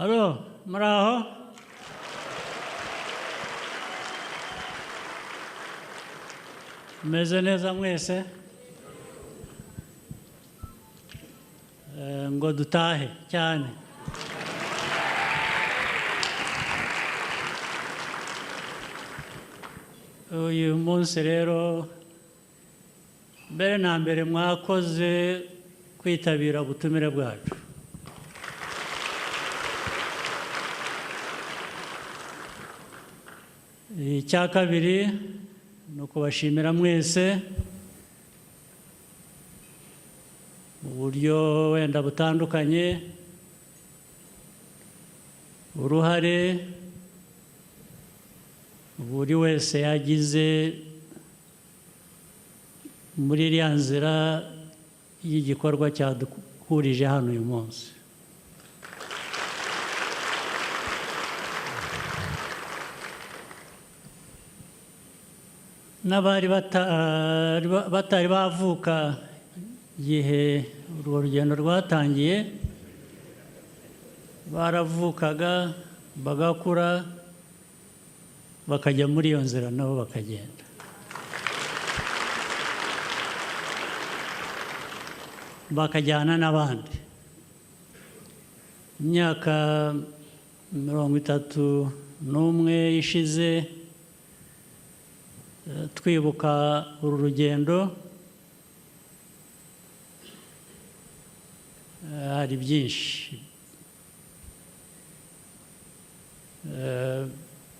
Halo, muraho? Meze neza mwese? Ngo dutahe cyane. Uyu munsi rero mbere na mbere mwakoze kwitabira ubutumire bwacu. Icya kabiri ni ukubashimira mwese mu buryo wenda butandukanye uruhare buri wese yagize muri iriya nzira y'igikorwa cyaduhurije hano uyu munsi. N'abari batari bavuka igihe urwo rugendo rwatangiye baravukaga bagakura bakajya muri iyo nzira nabo bakagenda. Bakajyana n'abandi. Imyaka 31 ishize twibuka uru rugendo, hari byinshi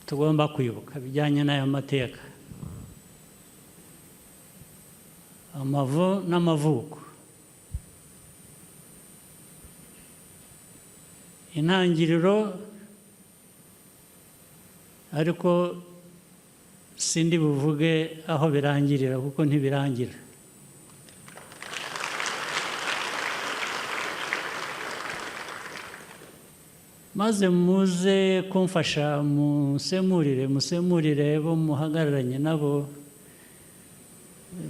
tugomba kwibuka bijyanye n'aya mateka, amavu n'amavuko, intangiriro, ariko sindi buvuge aho birangirira kuko ntibirangira. Maze muze kumfasha musemurire bo muhagararanye nabo.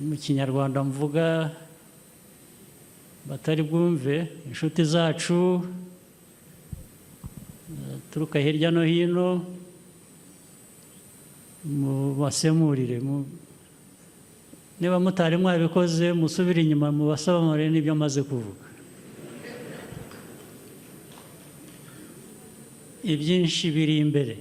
Mu Kinyarwanda mvuga batari bwumve, inshuti zacu turuka hirya no hino, mubasemurire. Niba mutari mwabikoze musubire inyuma mubasobanurire n'ibyo maze kuvuga. Ibyinshi biri imbere.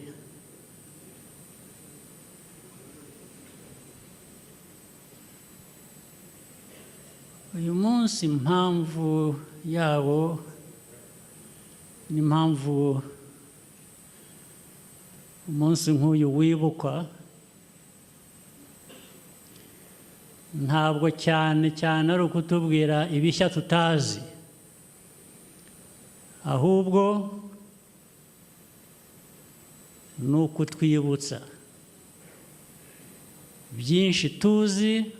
Uyu munsi impamvu yawo n'impamvu umunsi nk'uyu wibukwa, ntabwo cyane ari ukutubwira ibishya tutazi, ahubwo ni ukutwibutsa byinshi tuzi,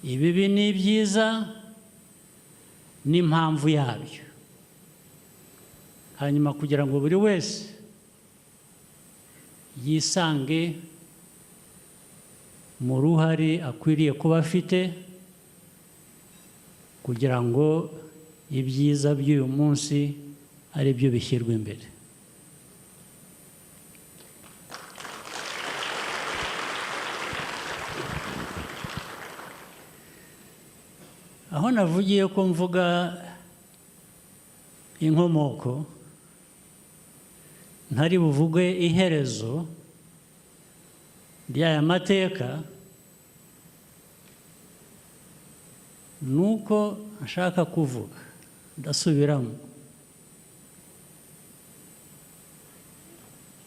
ibibi n'ibyiza n'impamvu yabyo, hanyuma kugira ngo buri wese yisange mu ruhare akwiriye kuba afite kugira ngo ibyiza by'uyu munsi ari byo bishyirwa imbere. Aho navugiye ko mvuga inkomoko, ntari buvuge iherezo ry'aya mateka, nuko nshaka kuvuga, ndasubiramo,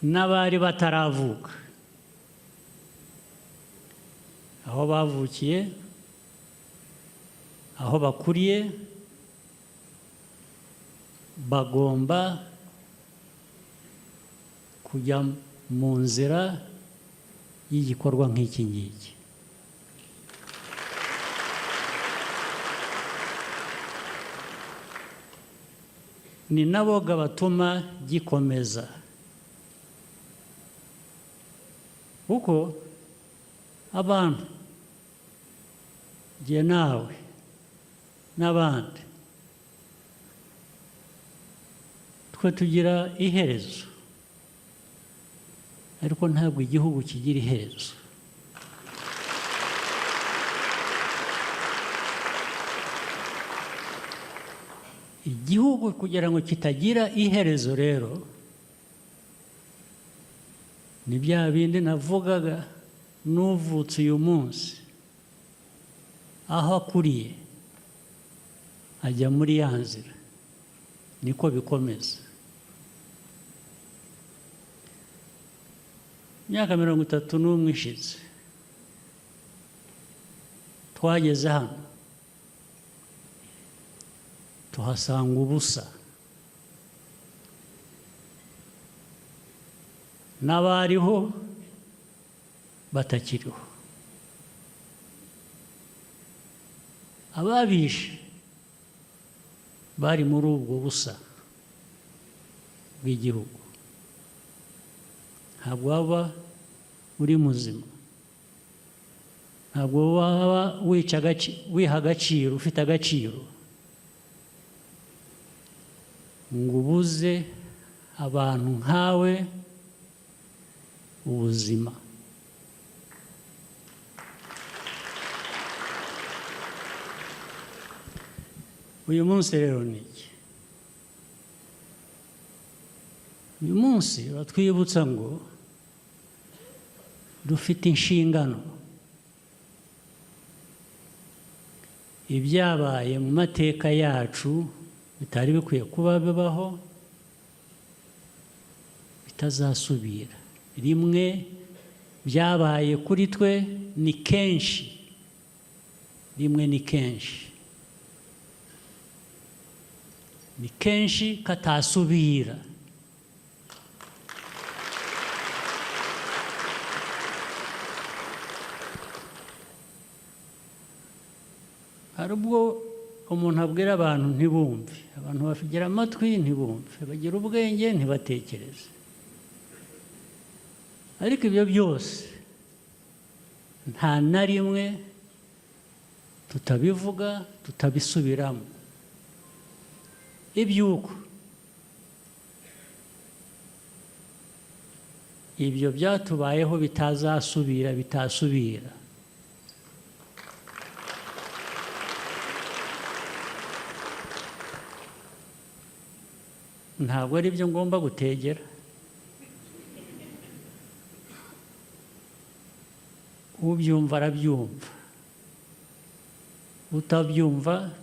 n'abari bataravuka, aho bavukiye, aho bakuriye, bagomba kujya mu nzira y'igikorwa nk'iki ngiki. Ni nabo batuma gikomeza, kuko abantu, jye nawe n'abandi, twe tugira iherezo ariko ntabwo igihugu kigira iherezo. Igihugu kugira ngo kitagira iherezo rero ni bya bindi navugaga, n'uvutse uyu munsi aho akuriye ajya muri ya nzira, niko bikomeza. Imyaka 31 ishize twageze hano tuhasanga ubusa, n'abariho batakiriho, ababishe bari muri ubwo busa bw'igihugu. Ntabwo waba uri muzima, ntabwo waba wiha agaciro, ufite agaciro ngo ubuze abantu nkawe ubuzima. Uyu munsi rero ni iki? Uyu munsi batwibutsa ngo dufite inshingano. Ibyabaye mu mateka yacu bitari bikwiye kuba bibaho, bitazasubira. Rimwe byabaye kuri twe ni kenshi, rimwe ni kenshi, ni kenshi katasubira. Hari ubwo umuntu abwira abantu ntibumve, abantu bagira amatwi ntibumve, bagira ubwenge ntibatekereze. Ariko ibyo byose nta na rimwe tutabivuga, tutabisubiramo. Ibyuko ibyo byatubayeho bitazasubira, bitasubira. Ntabwo ari byo ngomba gutegera. Ubyumva arabyumva, utabyumva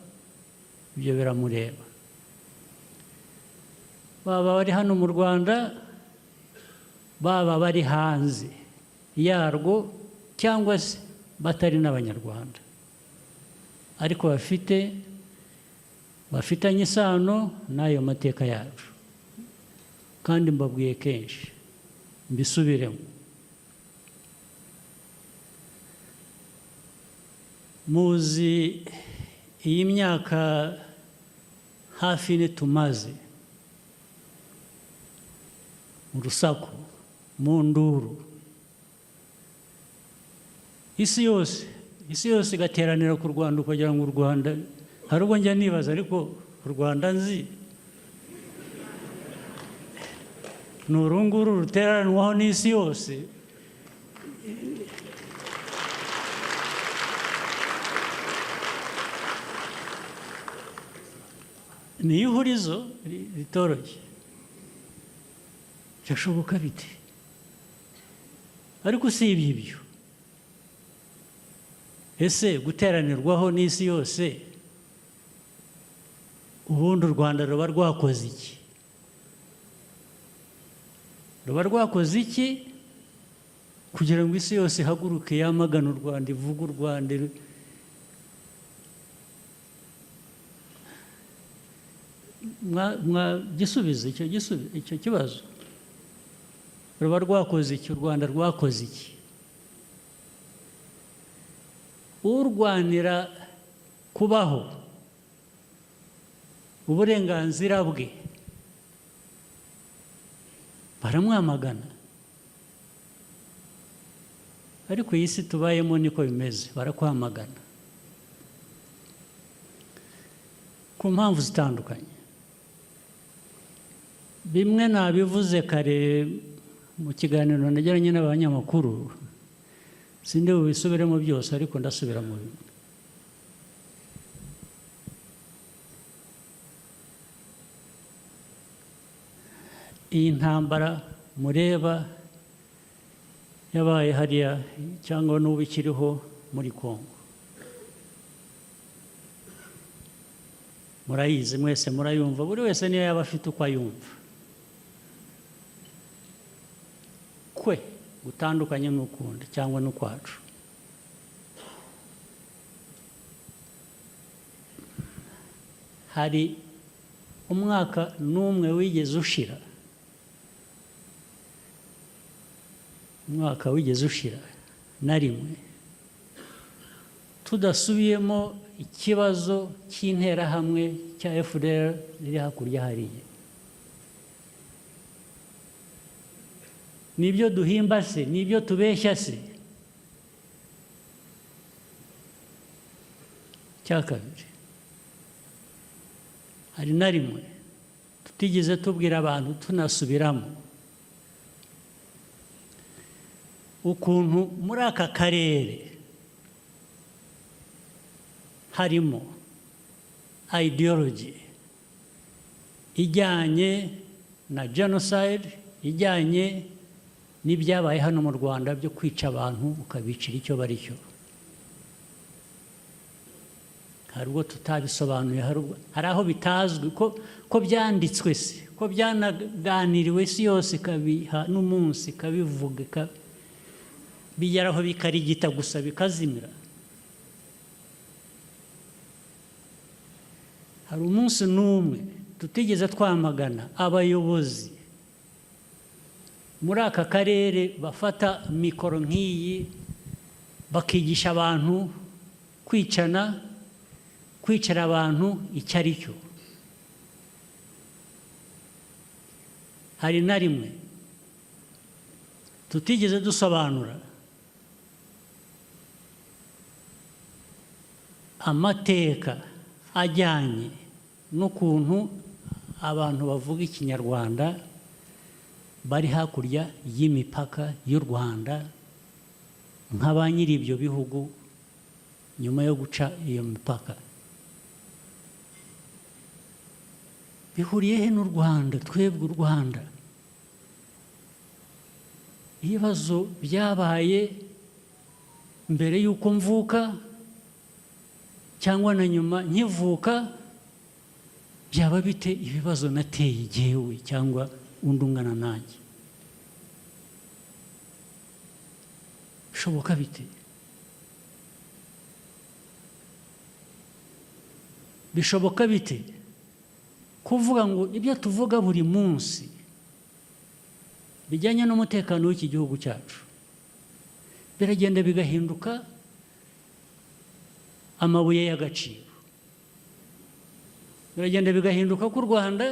ibyo biramureba. Baba bari hano mu Rwanda, baba bari hanze yarwo, cyangwa se batari n'Abanyarwanda, ariko bafitanye isano n'ayo mateka yacu. Kandi mbabwiye kenshi, mbisubiremo, muzi iyi myaka hafi ine tumaze mu rusaku, mu nduru, isi yose igateranira ku Rwanda kugira ngo u Rwanda, hari ubwo njya nibaza, ariko u Rwanda nzi ni uru nguru ruteranwaho n'isi yose. Ni ihurizo ritoroshye, byashoboka bite? Ariko usibye ibyo, ese guteranirwaho n'isi yose, ubundi u Rwanda ruba rwakoze iki? Ruba rwakoze iki kugira ngo isi yose ihaguruke yamagana u Rwanda, ivuga u Rwanda? Gisubize icyo kibazo. Ruba rwakoze iki? U Rwanda rwakoze iki? Urwanira kubaho, uburenganzira bwe, baramwamagana. Ariko iyi si tubayemo niko bimeze, barakwamagana ku mpamvu zitandukanye. bimwe nabivuze kare mu kiganiro nagiranye n'abanyamakuru, sinde bubisubiremo byose ariko ndasubira mu bimwe. Iyi ntambara mureba yabaye hariya cyangwa n'ubu ikiriho muri Kongo, murayizi mwese, murayumva, buri wese niyo yaba afite uko ayumva, kwe gutandukanye n'ukundi cyangwa n'ukwacu. Hari umwaka n'umwe wigeze ushira, umwaka wigeze ushira na rimwe tudasubiyemo ikibazo cy'interahamwe cya FDR riri hakurya hariya. Nibyo duhimba se? Nibyo tubeshya se? Cya kabiri, hari na rimwe tutigeze tubwira abantu tunasubiramo ukuntu muri aka karere harimo ideology ijyanye na genocide, ijyanye n'ibyabaye hano mu Rwanda byo kwica abantu ukabicira icyo bari cyo. Hari ubwo tutabisobanuye, hari aho bitazwi ko byanditswe se, ko byanaganiriwe isi yose ikabiha n'umunsi ikabivuga, bigeraho bikarigita gusa bikazimira. Hari umunsi n'umwe tutigeze twamagana abayobozi muri aka karere bafata mikoro nk'iyi bakigisha abantu kwicana, kwicara abantu icyo ari cyo. Hari na rimwe tutigeze dusobanura amateka ajyanye n'ukuntu abantu bavuga ikinyarwanda bari hakurya y'imipaka y'u Rwanda nka ba nyiri ibyo bihugu nyuma yo guca iyo mipaka. Bihuriye he n'u Rwanda? Twebwe u Rwanda, ibibazo byabaye mbere y'uko mvuka cyangwa na nyuma nkivuka, byaba bite ibibazo nateye jyewe cyangwa undi ungana nanjye? Bishoboka bite? Bishoboka bite kuvuga ngo ibyo tuvuga buri munsi bijyanye n'umutekano w'iki gihugu cyacu biragenda bigahinduka amabuye y'agaciro, biragenda bigahinduka ko u Rwanda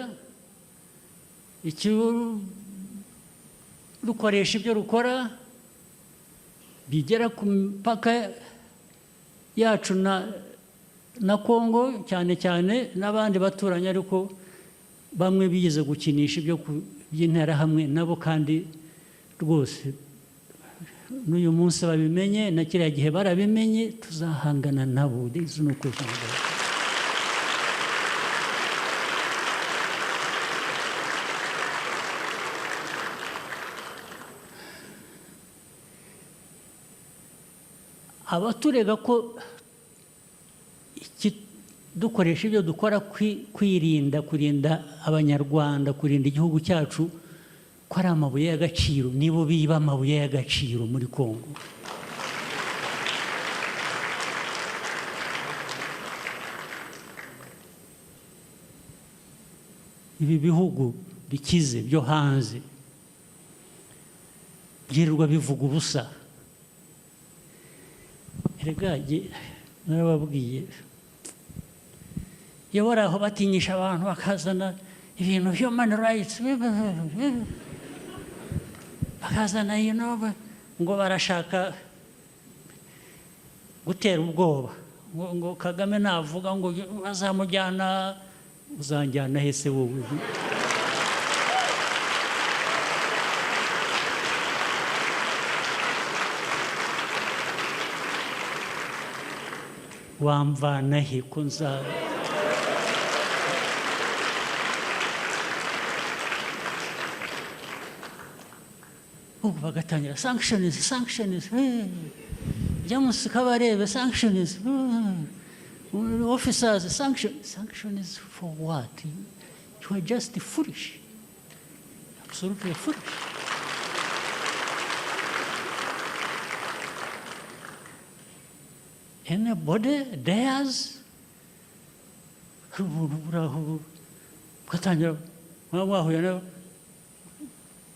rukoresha ibyo rukora bigera ku mipaka yacu na Kongo cyane cyane n'abandi baturanye, ariko bamwe bigeze gukinisha ibyo by'interahamwe nabo, kandi rwose n'uyu munsi babimenye, na kiriya gihe barabimenye, tuzahangana nabo. Izi ni uko abaturega ko dukoresha ibyo dukora kurinda abanyarwanda, kurinda igihugu cyacu, ko ari amabuye y'agaciro, nibo biba amabuye y'agaciro muri Kongo. Ibi bihugu bikize byo hanze byirirwa bivuga ubusa. Erega narababwiye, iyo bari aho batinyisha abantu bakazana ibintu human rights, bakazana ngo barashaka gutera ubwoba, ngo Kagame navuga ngo bazamujyana, uzanjyana hese wowe? wamvanahe ko nza ubu bagatangira sanctions James Kabarebe sanctions officers sanctions for what? You are just foolish, absolutely foolish. Anybody dares ugatangira wahuye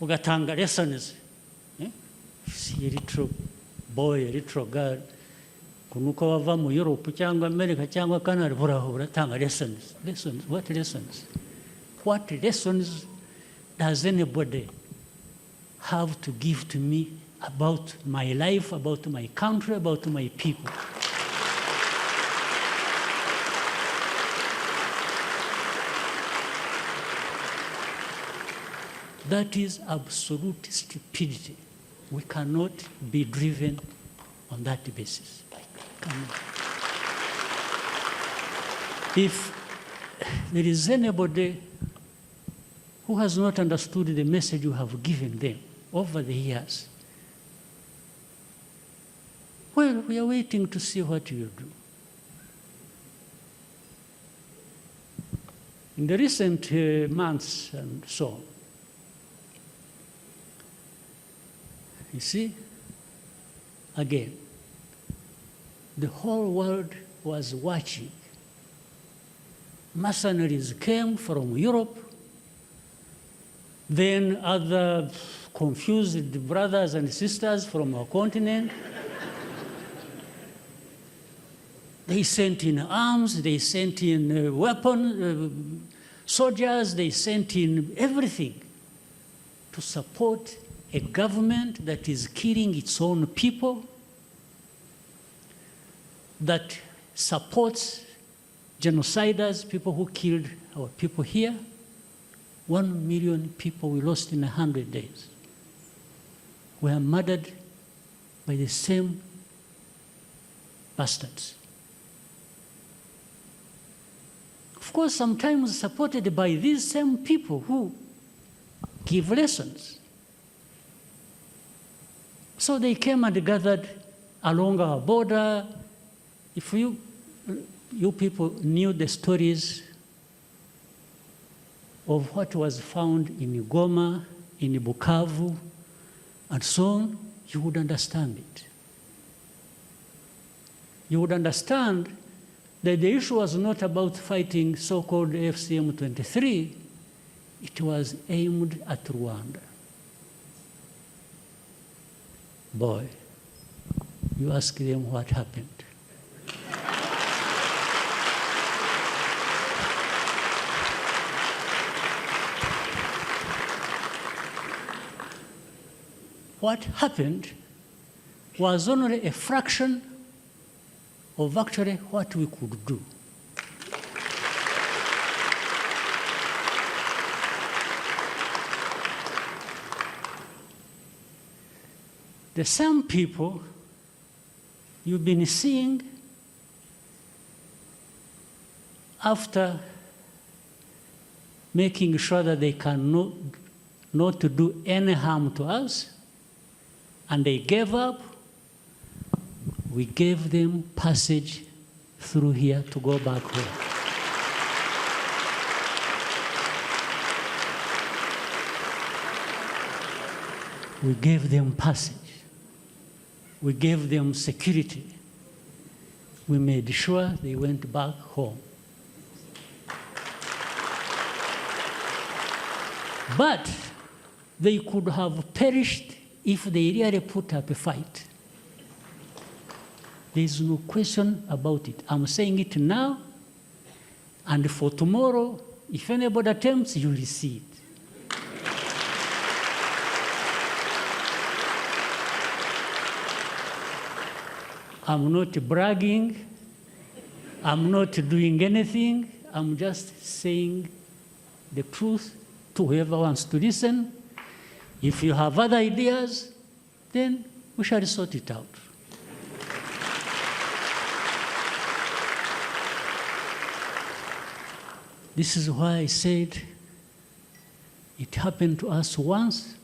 ugatanga lessons. Si little boy, little girl, kunuka wava mu Europe cyangwa America cyangwa Canada uratanga lessons. What lessons? What lessons does anybody have to give to me about my life, about my country, about my people? That is absolute stupidity. We cannot be driven on that basis. If there is anybody who has not understood the message you have given them over the years, well, we are waiting to see what you do. In the recent months and so on, you see, again, the whole world was watching. Mercenaries came from Europe, then other confused brothers and sisters from our continent. They sent in arms, they sent in weapons, soldiers, they sent in everything to support a government that is killing its own people, that supports genociders, people who killed our people here. 1 million people we lost in 100 days were murdered by the same bastards. Of course, sometimes supported by these same people who give lessons. So they came and gathered along our border. If you people knew the stories of what was found in Goma, in Bukavu, and so on, you would understand it. You would understand that the issue was not about fighting so-called FCM-23, it was aimed at Rwanda. Boy, you ask them what happened. What happened was only a fraction of actually what we could do. The same people you've been seeing after making sure that they cannot not to do any harm to us, and they gave up, we gave them passage through here to go back home. We gave them passage. We gave them security. We made sure they went back home. But they could have perished if they really put up a fight. There is no question about it. I'm saying it now, and for tomorrow, if anybody attempts, you will see it. I'm not bragging. I'm not doing anything. I'm just saying the truth to whoever wants to listen. If you have other ideas, then we shall sort it out. This is why I said it happened to us once,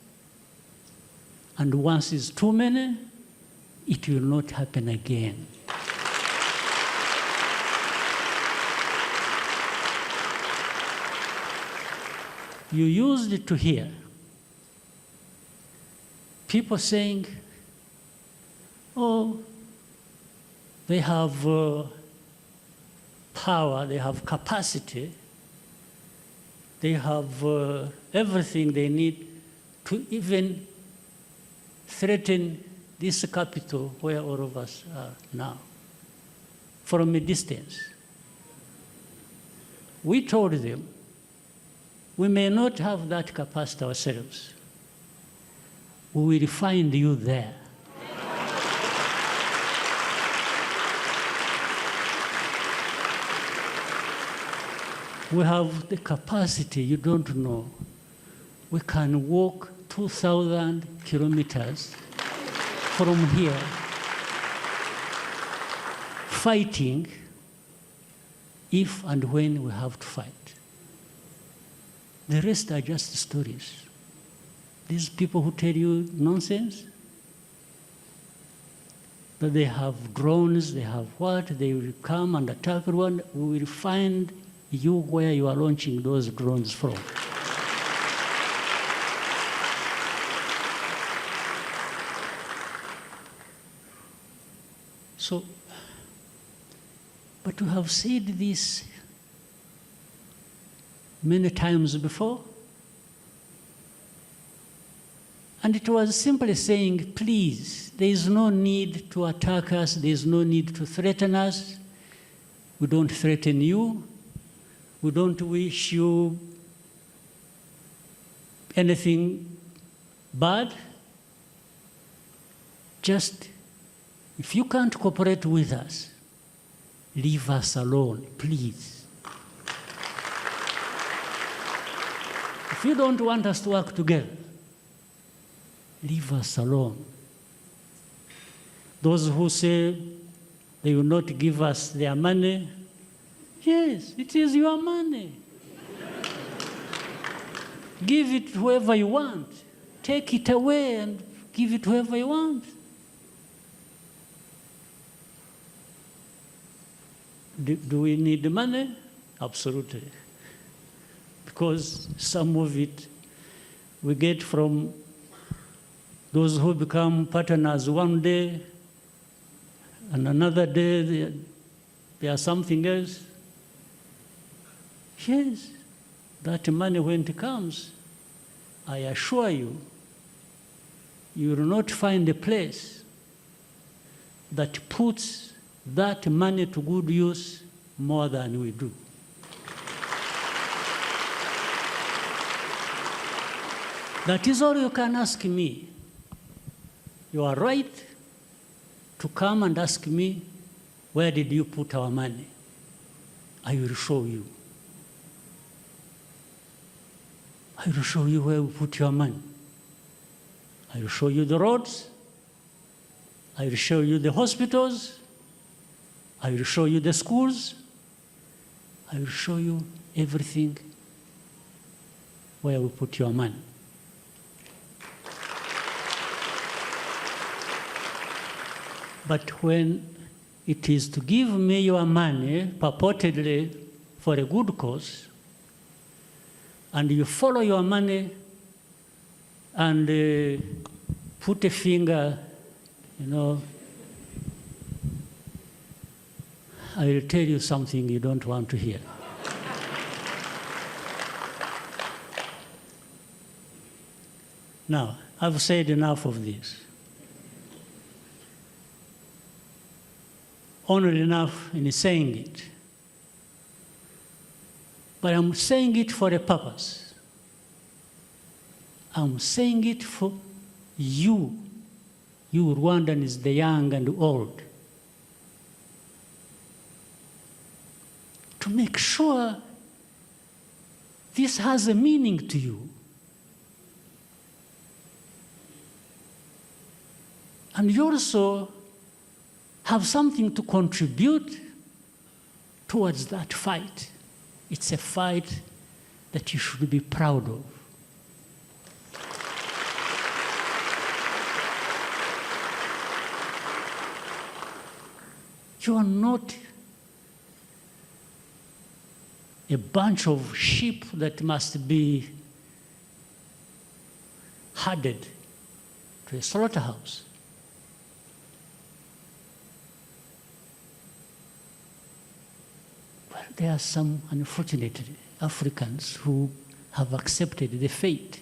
and once is too many, it will not happen again. You used to hear people saying, oh, they have power, they have capacity, they have everything they need to even threaten this capital where all of us are now from a distance. We told them, we may not have that capacity ourselves. We will find you there. We have the capacity, you don't know. We can walk 2,000 kilometers from here, fighting if and when we have to fight. The rest are just stories. These people who tell you nonsense, that they have drones, they have what, they will come and attack Rwanda, we will find you where you are launching those drones from. So, but we have said this many times before, and it was simply saying, please, there is no need to attack us, there is no need to threaten us. We don't threaten you. We don't wish you anything bad. Just, if you can't cooperate with us, leave us alone, please. If you don't want us to work together, leave us alone. Those who say they will not give us their money, yes, it is your money. Give it to whoever you want. Take it away and give it to whoever you want. Do we need the money? Absolutely. Because some of it we get from those who become partners one day, and another day they are something else. Yes, that money when it comes, I assure you, you will not find a place that puts that money to good use more than we do. That is all you can ask me. You are right to come and ask me, where did you put our money? I will show you. I will show you where we put your money. I will show you the roads. I will show you the hospitals. I will show you the schools. I will show you everything where we put your money. But when it is to give me your money, purportedly for a good cause, and you follow your money and put a finger, I will tell you something you don't want to hear. Now, I've said enough of this. Only enough in saying it. But I'm saying it for a purpose. I'm saying it for you Rwandans, the young and old, to make sure this has a meaning to you. And you also have something to contribute towards that fight. It's a fight that you should be proud of. You are not a bunch of sheep that must be herded to a slaughterhouse. Well, there are some, unfortunately, Africans who have accepted the fate.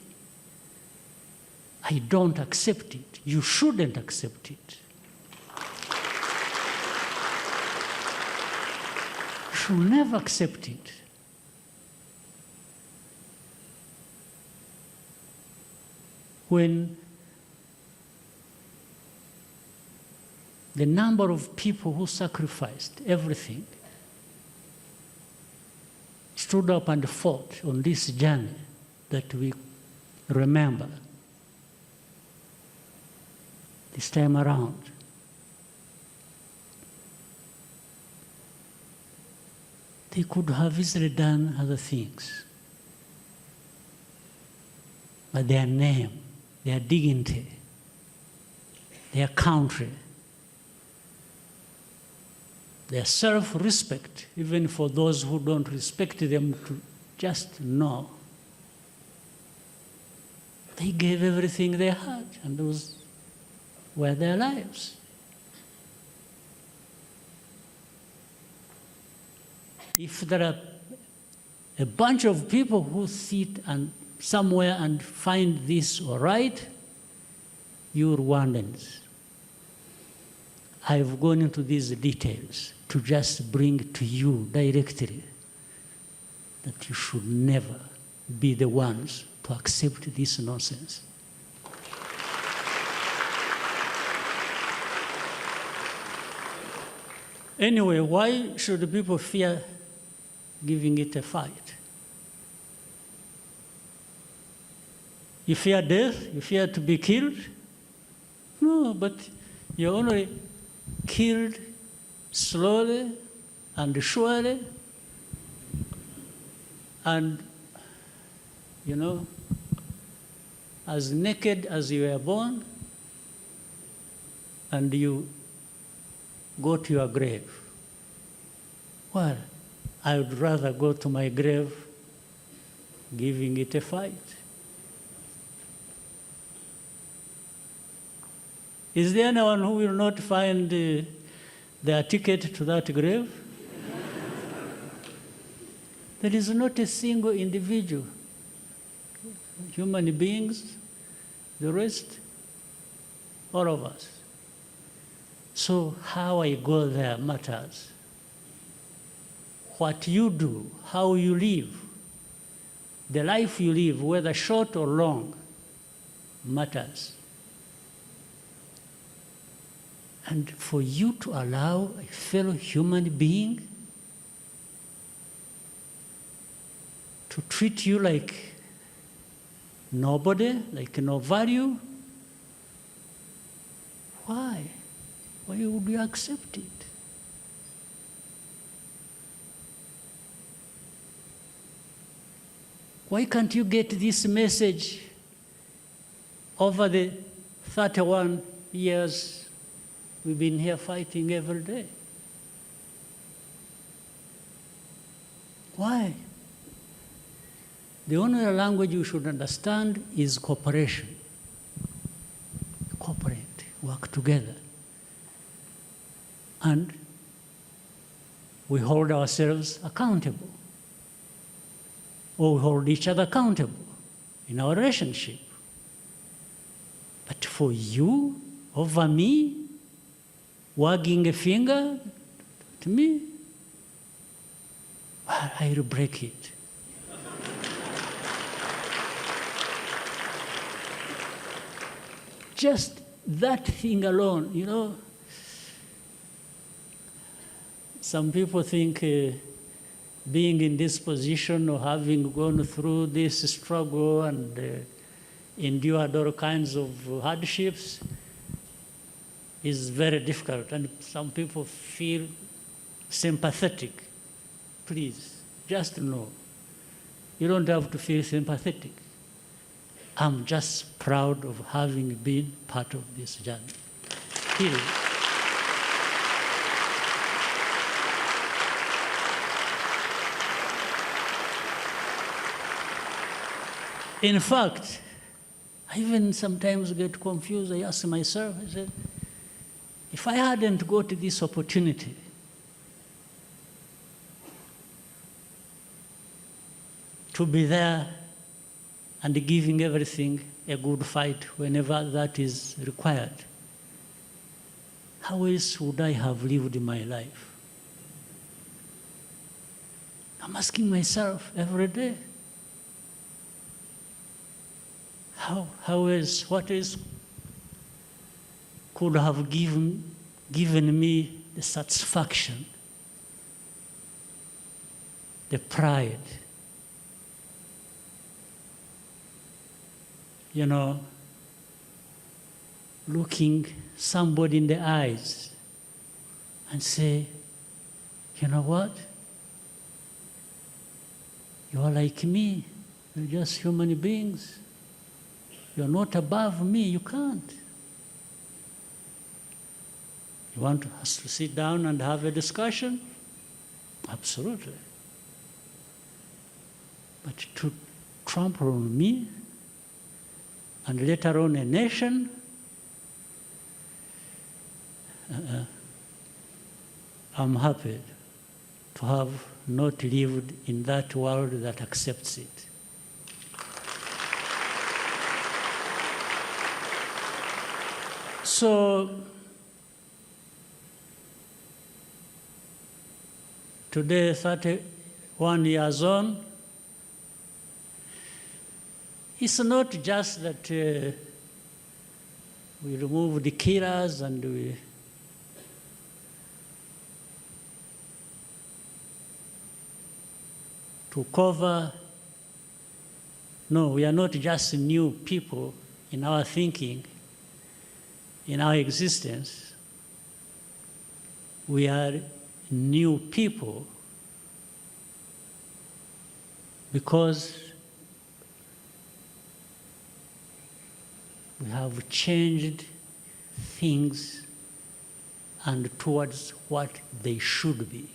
I don't accept it. You shouldn't accept it. You should never accept it. When the number of people who sacrificed everything stood up and fought on this journey that we remember this time around. They could have easily done other things. But their name, their dignity, their country, their self-respect, even for those who don't respect them, to just know. They gave everything they had, and those were their lives. If there are a bunch of people who sit and somewhere and find this all right, you Rwandans, I've gone into these details to just bring to you directly that you should never be the ones to accept this nonsense. Anyway, why should people fear giving it a fight? You fear death? You fear to be killed? No, but you're only killed slowly and surely, and, you know, as naked as you were born, and you go to your grave. Well, I would rather go to my grave giving it a fight. Is there anyone who will not find their ticket to that grave? There is not a single individual, human beings, the rest, all of us. So how I go there matters. What you do, how you live, the life you live, whether short or long, matters. And for you to allow a fellow human being to treat you like nobody, like no value, why? Why would you accept it? Why can't you get this message over the 31 years we've been here fighting every day? Why? The only language you should understand is cooperation. Cooperate, work together. And we hold ourselves accountable. Or we hold each other accountable in our relationship. But for you, over me, wagging a finger to me, well, I'll break it. Just that thing alone, you know. Some people think being in this position or having gone through this struggle and endured all kinds of hardships is very difficult, and some people feel sympathetic. Please, Just know. You don't have to feel sympathetic. I'm just proud of having been part of this journey. Period. In fact, I even sometimes get confused. I ask myself, I said, if I hadn't got this opportunity, to be there and giving everything a good fight whenever that is required, how else would I have lived my life? I'm asking myself every day, how else, what else could have given me the satisfaction, the pride, you know, looking somebody in the eyes and say, you know what? You are like me. You're just human beings. You're not above me. You can't. You want us to sit down and have a discussion? Absolutely. But to trample on me, and later on a nation, I'm happy to have not lived in that world that accepts it. So, today, 31 years on, it's not just that we remove the killers and we to cover. No, we are not just new people in our thinking, in our existence. We are new people because we have changed things and towards what they should be.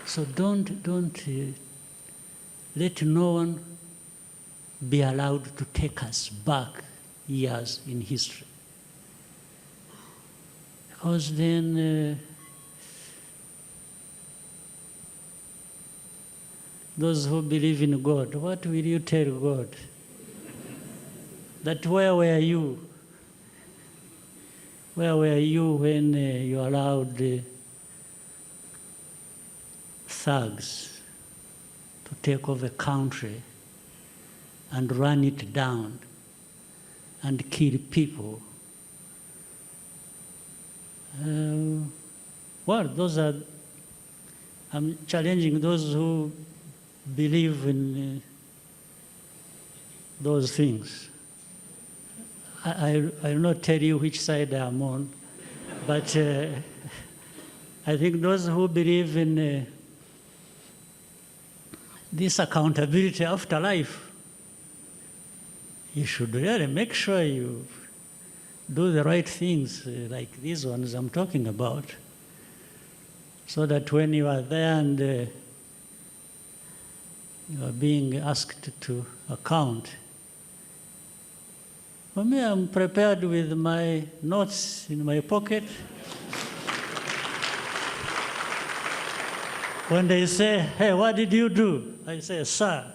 So don't let no one be allowed to take us back years in history. Because then those who believe in God, what will you tell God? That where were you? Where were you when you allowed thugs to take over a country and run it down and kill people? Well, I'm challenging those who believe in those things. I will not tell you which side I'm on, but I think those who believe in this accountability after life, you should really make sure you do the right things like these ones I'm talking about, so that when you are there and you are being asked to account. For me, I'm prepared with my notes in my pocket. When they say, hey, what did you do? I say, sir.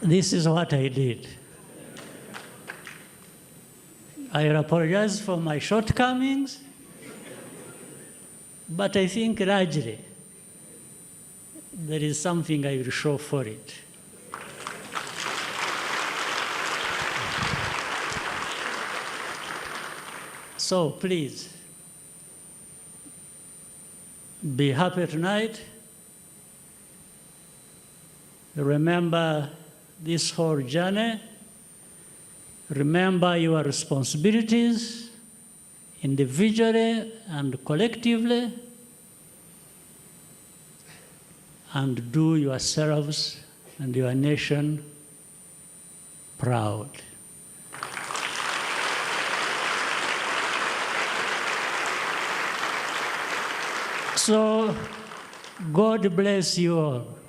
This is what I did. I apologize for my shortcomings, but I think largely there is something I will show for it. So please, Be happy tonight. Remember this whole journey. Remember your responsibilities individually and collectively, and do yourselves and your nation proud. So, God bless you all.